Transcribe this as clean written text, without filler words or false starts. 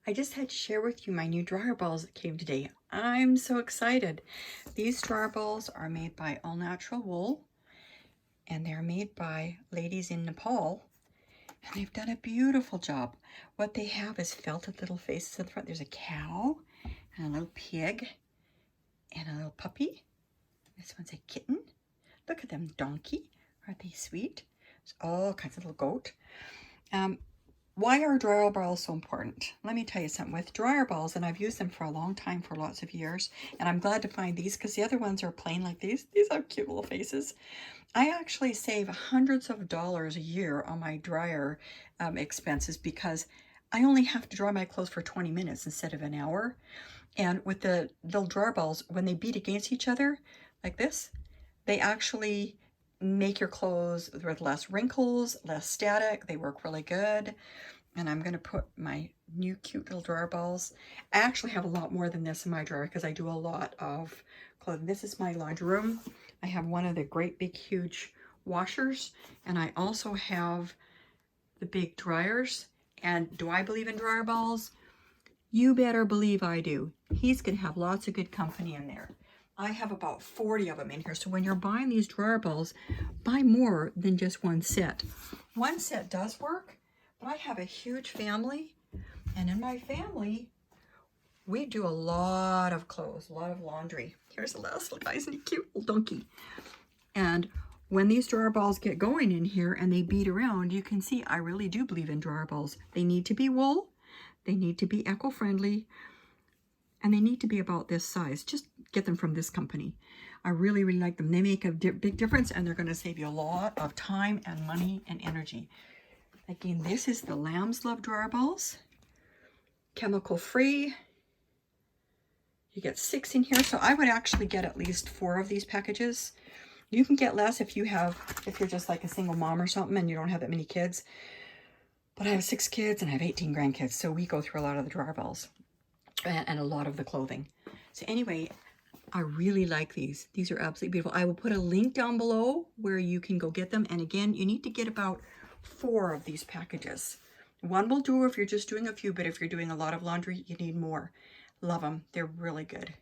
I just had to share with you my new dryer balls that came today. I'm so excited. These dryer balls are made by all natural wool, and they're made by ladies in Nepal, and they've done a beautiful job. What they have is felted little faces in the front. There's a cow and a little pig and a little puppy. This one's a kitten. Look at them, donkey. Aren't they sweet? There's all kinds of little goat. Why are dryer balls so important? Let me tell you something. With dryer balls, and I've used them for a long time, for lots of years, and I'm glad to find these because the other ones are plain like these. These have cute little faces. I actually save hundreds of dollars a year on my dryer expenses because I only have to dry my clothes for 20 minutes instead of an hour. And with the little dryer balls, when they beat against each other like this, they actually make your clothes with less wrinkles, less static. They work really good. And I'm going to put my new cute little dryer balls. I actually have a lot more than this in my dryer because I do a lot of clothing. This is my laundry room. I have one of the great big huge washers, and I also have the big dryers. And do I believe in dryer balls? You better believe I do. He's going to have lots of good company in there. I have about 40 of them in here. So when you're buying these dryer balls, buy more than just one set. One set does work, but I have a huge family. And in my family, we do a lot of clothes, a lot of laundry. Here's the last little guy, isn't he cute? Little donkey. And when these dryer balls get going in here and they beat around, you can see I really do believe in dryer balls. They need to be wool. They need to be eco-friendly. And they need to be about this size. Just get them from this company. I really, really like them. They make a big difference, and they're going to save you a lot of time and money and energy. Again, this is the Lamb's Love dryer balls. Chemical free. You get 6 in here, so I would actually get at least 4 of these packages. You can get less if you're just like a single mom or something and you don't have that many kids. But I have 6 kids and I have 18 grandkids, so we go through a lot of the dryer balls and a lot of the clothing. So anyway, I really like these. These are absolutely beautiful. I will put a link down below where you can go get them. And again, you need to get about 4 of these packages. One will do if you're just doing a few, but if you're doing a lot of laundry, you need more. Love them. They're really good.